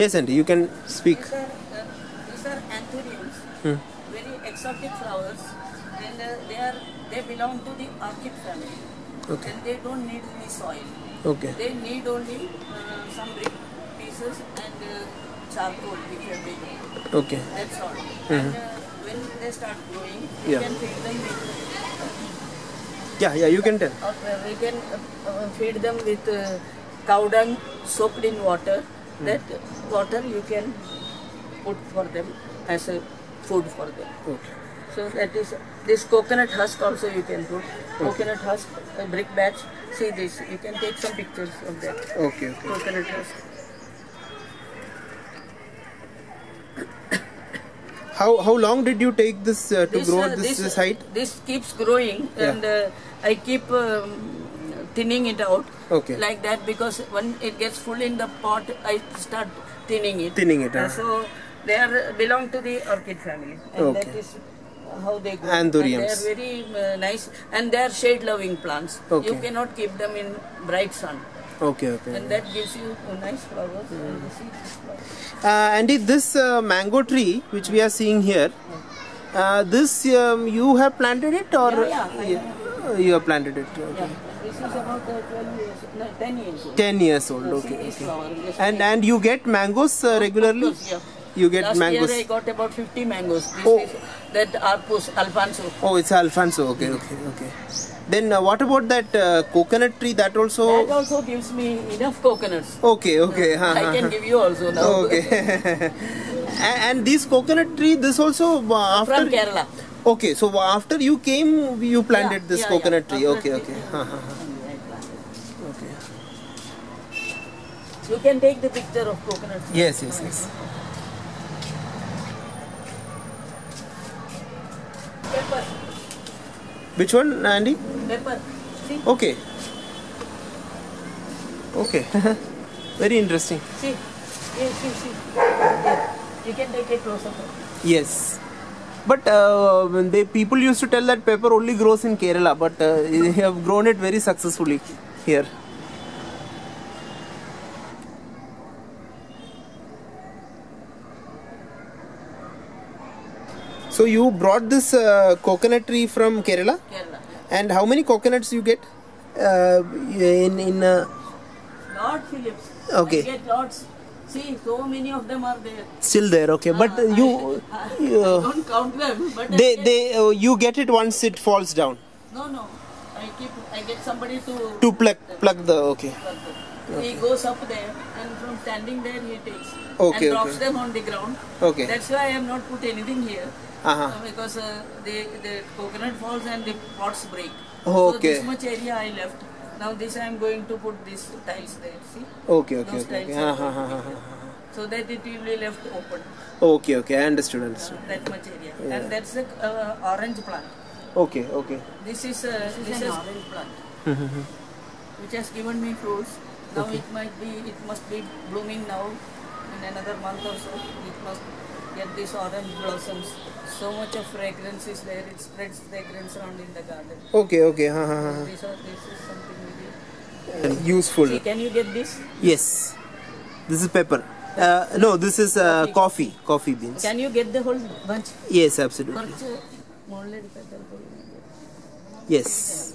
Yes, Aunty, you can speak. These are anthuriums, very exotic flowers, and they belong to the orchid family. Okay. And they don't need any soil. Okay. They need only some brick pieces and charcoal if you make. Okay. That's all. And when they start growing, you can feed them with. Yeah, you can tell. We can feed them with cow dung soaked in water. That water you can put for them as a food for them. Okay. So that is this coconut husk also you can put. Coconut husk, a brick batch. See this, you can take some pictures of that. Okay. Coconut husk. How long did you take this to grow this height? This keeps growing and I keep thinning it out like that, because when it gets full in the pot, I start thinning it. So they belong to the orchid family, and that is how they grow. Anthuriums. And they are very nice, and they are shade-loving plants. You cannot keep them in bright sun. Okay. And that gives you nice flowers. And you see this flower. Andy, this mango tree which we are seeing here, this you have planted it, or you have planted it? Okay. Yeah. This is about 12 years, no, 10 years old. 10 years old. Okay. And you get mangoes regularly? Of course, yeah. You get Last mangoes. year I got about 50 mangoes. This is that Arpus Alfonso. Oh, it's Alfonso. Okay. Then what about that coconut tree? That also gives me enough coconuts. Okay. I can give you also now. Okay. And this coconut tree, this also after from Kerala. Okay, so after you came, you planted this coconut tree. Okay. You can take the picture of coconuts. Yes. Pepper. Which one, Andy? Pepper. See? Okay. Very interesting. See. Here. You can take a close up. Yes. But people used to tell that pepper only grows in Kerala, but they have grown it very successfully here. So you brought this coconut tree from Kerala? Kerala. And how many coconuts you get in Lord Phillips. Okay. I get lots. See, so many of them are there. Still there, okay. But I don't count them. But you get it once it falls down. No. I get somebody to pluck the Plug them. He goes up there, and from standing there he takes and drops them on the ground. Okay. That's why I have not put anything here. Because the coconut falls and the pots break. So this much area I left. Now this I am going to put these tiles there. See? Okay. So that it will be left open. Okay. I understood. That much area. And that's the orange plant. Okay. This is an orange plant, which has given me fruits. Now it must be blooming now. In another month or so, it must get these orange blossoms. So much of fragrance is there. It spreads fragrance around in the garden. Okay. This is something very useful. See, can you get this? Yes. This is pepper. No, this is coffee beans. Can you get the whole bunch? Yes, absolutely. Yes.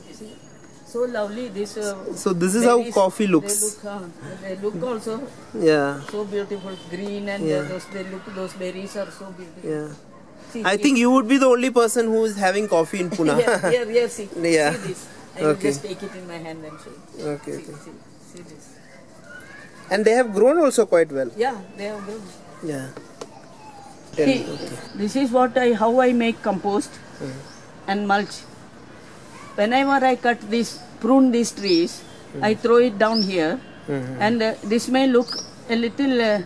So lovely this. So this is how coffee looks. They look also. Yeah. So beautiful, green, and those berries are so beautiful. Yeah. See, I think you would be the only person who is having coffee in Pune. Here, see. Yeah. See this. I will just take it in my hand and show you. Okay. See this. And they have grown also quite well. Yeah, they have grown. Yeah. See, this is how I make compost and mulch. Whenever I prune these trees, I throw it down here, and this may look a little.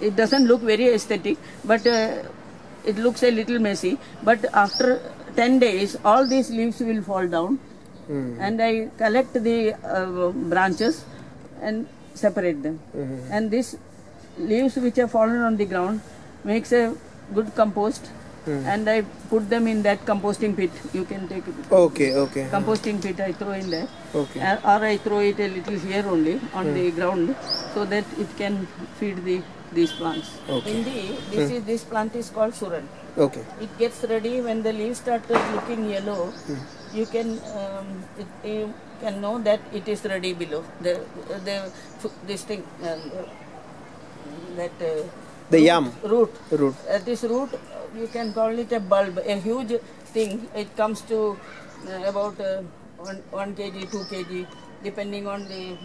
It doesn't look very aesthetic, but it looks a little messy. But after 10 days, all these leaves will fall down, and I collect the branches and separate them. And these leaves which have fallen on the ground makes a good compost, and I put them in that composting pit. You can take it. Okay, okay. Composting pit I throw in there. Okay. Or I throw it a little here only on the ground so that it can feed these plants. Okay. Hindi, this plant is called suran. Okay. It gets ready when the leaves start looking yellow. You can know that it is ready below. This thing The yam. root. Root. This root, you can call it a bulb, a huge thing. It comes to about 1 kg, 2 kg, depending on the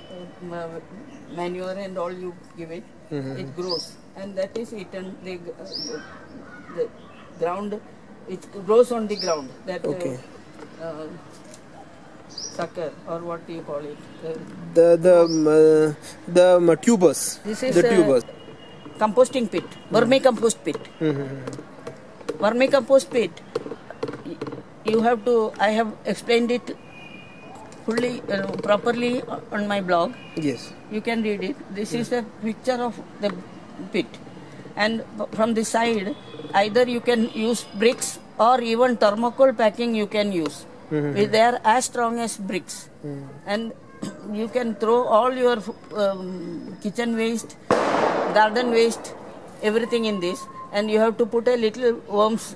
manure and all you give it. It grows, and that is eaten. The ground, it grows on the ground. That sucker, or what do you call it? The tubers. This is the tubers. Composting pit, vermicompost pit. Vermicompost pit, you have to, I have explained it fully, properly on my blog. Yes. You can read it. This is a picture of the pit. And from the side, either you can use bricks or even thermocol packing you can use. They are as strong as bricks. And you can throw all your kitchen waste, garden waste, everything in this, and you have to put a little worms,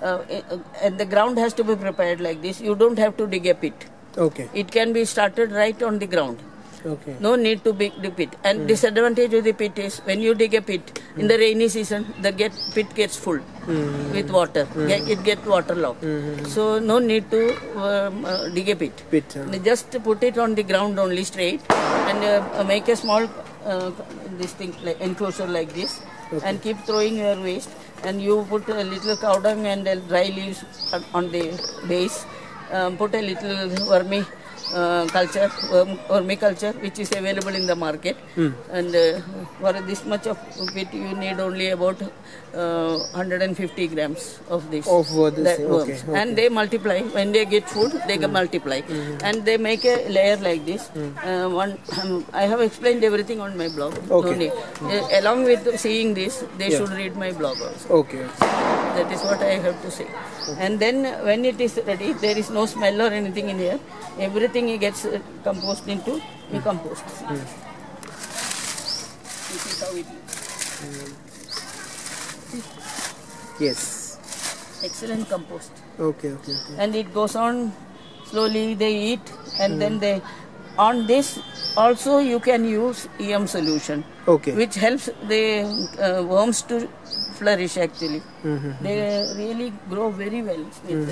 and the ground has to be prepared like this. You don't have to dig a pit. Okay. It can be started right on the ground. Okay. No need to dig the pit. And disadvantage of the pit is when you dig a pit in the rainy season, the pit gets full with water. It gets waterlogged. So no need to dig a pit. Just put it on the ground only straight, and make a small this thing like enclosure like this, and keep throwing your waste. And you put a little cow dung and dry leaves on the base. Put a little vermiculture, which is available in the market, and for this much of it you need only about 150 grams of this. Okay. And they multiply. When they get food, they can multiply, and they make a layer like this. I have explained everything on my blog. Okay. Along with seeing this, they should read my blog also. Okay. That is what I have to say. And then when it is ready, there is no smell or anything in here. Everything gets composed into the compost. This is how it looks. Yes. Excellent compost. Okay. And it goes on slowly. They eat, and then they. On this also you can use EM solution, which helps the worms to flourish actually. They really grow very well with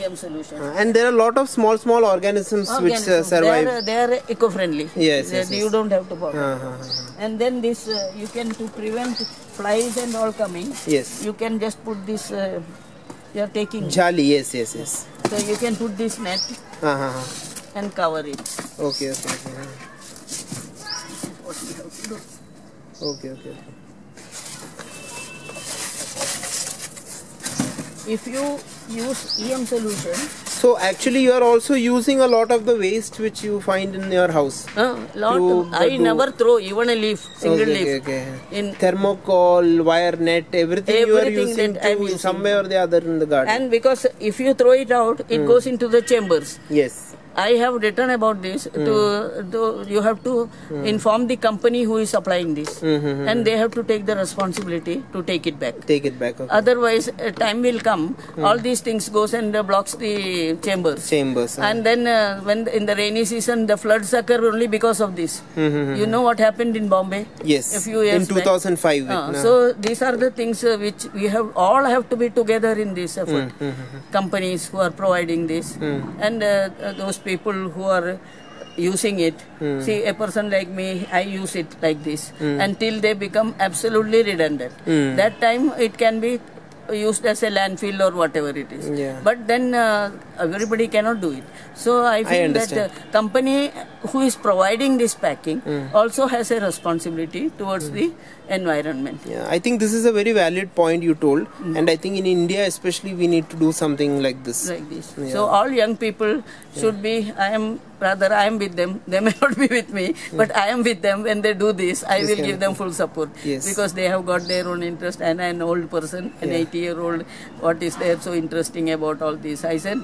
EM solution. And there are a lot of small organisms which survive. They are eco-friendly. Yes. You don't have to bother. And then this, you can, to prevent flies and all coming, you can just put this, you are taking jali, yes. So you can put this net and cover it. Okay. This is what we have to do. Okay. If you use EM solution. So actually you are also using a lot of the waste which you find in your house. I never throw even a leaf, single leaf. In thermocol, wire net, everything you are using somewhere or the other in the garden. And because if you throw it out, it goes into the chambers. Yes. I have written about this. You have to inform the company who is supplying this, and they have to take the responsibility to take it back. Okay. Otherwise, time will come. All these things goes and blocks the chambers. And then when in the rainy season, the floods occur only because of this. You know what happened in Bombay? Yes. A few years in 2005. So these are the things which we have to be together in this effort. Companies who are providing this, and those people who are using it. See, a person like me, I use it like this until they become absolutely redundant. That time it can be used as a landfill or whatever it is. But then everybody cannot do it. So I feel that the company who is providing this packing also has a responsibility towards the environment. I think this is a very valid point you told, and I think in India especially we need to do something like this. So all young people should be, I am rather I am with them. They may not be with me, but I am with them. When they do this, I will give them full support. Yes. Because they have got their own interest, and an old person, an 80-year-old, what is there so interesting about all this? I said,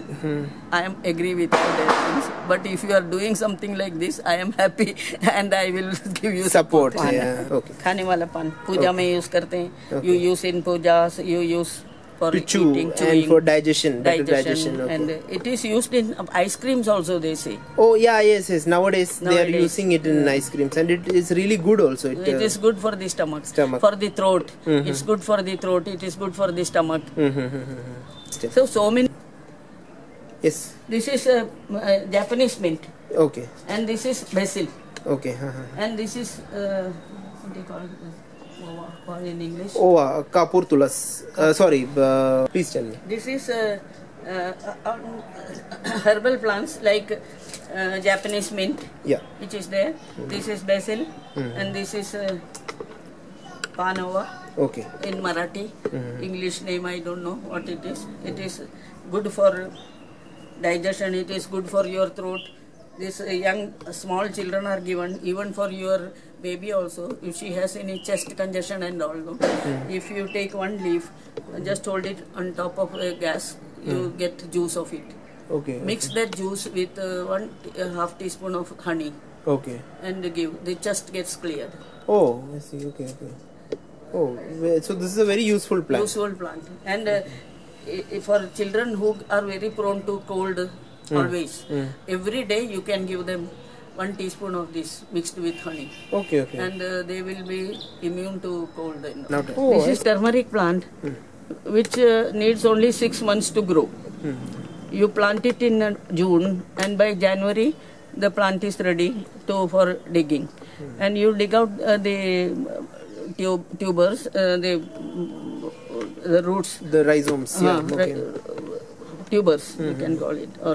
I am agree with all their things, but if you are doing something like this, I am happy and I will give you support. Yeah. Okay. खाने वाला पान पूजा में use करते हैं. You use in pujas, you use for To chew eating, and chewing, for digestion. Better digestion. Okay. and it is used in ice creams also, they say. Oh yeah, yes. Nowadays they are Nowadays. using it in ice creams, and it is really good also. It is good for the stomach, Stomach. for the throat. It's good for the throat. It is good for the stomach. Still. So many. Yes. This is Japanese mint, Okay. and this is basil, Okay. and this is what do you call it? What in English? Oh, kapur tulas. Sorry. Please tell me. This is herbal plants like Japanese mint, Yeah. which is there. This is basil, and this is panova Okay. in Marathi. English name I don't know what it is. It is good for digestion. It is good for your throat. This young small children are given, even for your baby also. If she has any chest congestion and all, no? If you take one leaf, just hold it on top of a gas, you get juice of it. Okay. Mix that juice with 1/2 teaspoon of honey Okay. and give. The chest gets cleared. Oh, I see. Okay. Okay. Oh, so this is a very useful plant. Useful plant. And for children who are very prone to cold, always, every day you can give them 1 teaspoon of this mixed with honey. Okay. Okay. And they will be immune to cold. Now, This is turmeric plant, which needs only 6 months to grow. You plant it in June, and by January the plant is ready for digging. And you dig out the tubers, the roots. the rhizomes. Yeah. Okay. Tubers, you can call it, or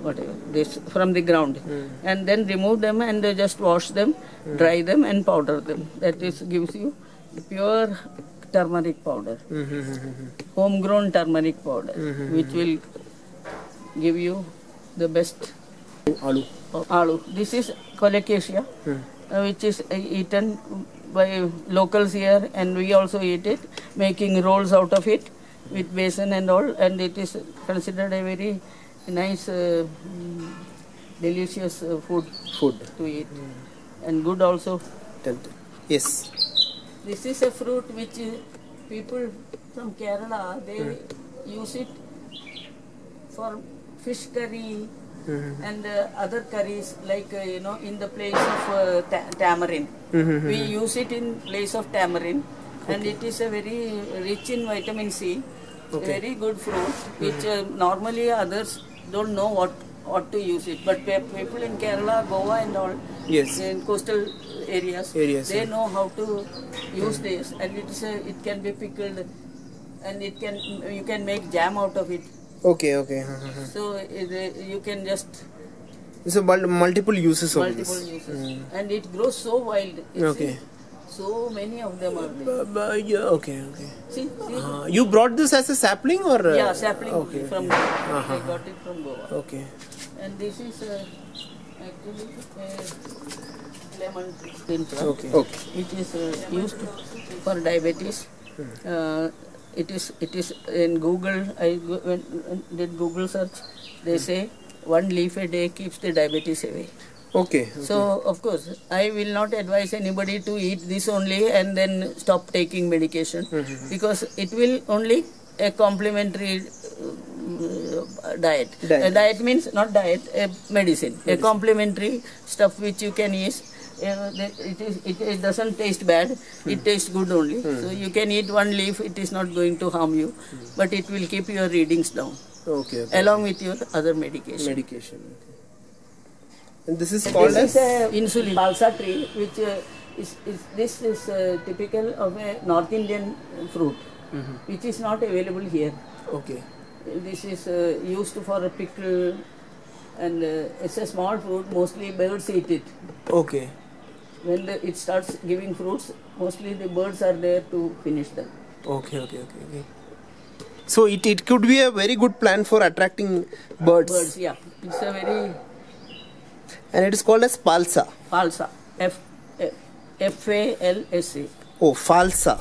whatever, this from the ground, and then remove them and just wash them, dry them and powder them. That is gives you pure turmeric powder, homegrown turmeric powder, which will give you the best. Aloo. This is colocasia, which is eaten by locals here, and we also eat it, making rolls out of it with besan and all, and it is considered a very nice, delicious food to eat, and good also. Yes. This is a fruit which people from Kerala, they use it for fish curry and other curries, like in the place of tamarind. We use it in place of tamarind, and it is a very rich in vitamin C, a very good fruit, which normally others don't know what to use it. But people in Kerala, Goa and all, Yes. in coastal areas, they know how to use this, and it can be pickled, and you can make jam out of it. Okay. Okay. So you can just So multiple uses of multiple this. uses, and it grows so wild. Okay. So many of them are there. Yeah. Okay. Okay. See? You brought this as a sapling or? Yeah, sapling from Goa. I got it from Goa. Okay. And this is actually lemon green plant, Okay. which is used for diabetes. It is in Google. I did Google search. They say 1 leaf a day keeps the diabetes away. Okay. So of course, I will not advise anybody to eat this only and then stop taking medication, because it will only a complementary diet. A diet means not diet, a medicine. A complementary stuff which you can use. It doesn't taste bad. It tastes good only. So you can eat 1 leaf. It is not going to harm you, but it will keep your readings down. Okay. Along with your other medication. And this is called as insulin. Balsa tree, which this is typical of a North Indian fruit, which is not available here. Okay. This is used for a pickle, and it's a small fruit. Mostly birds eat it. Okay. When it starts giving fruits, mostly the birds are there to finish them. Okay. So it could be a very good plan for attracting birds. Birds, yeah. It's a very And it is called as falsa. Falsa. Falsa. Oh, falsa.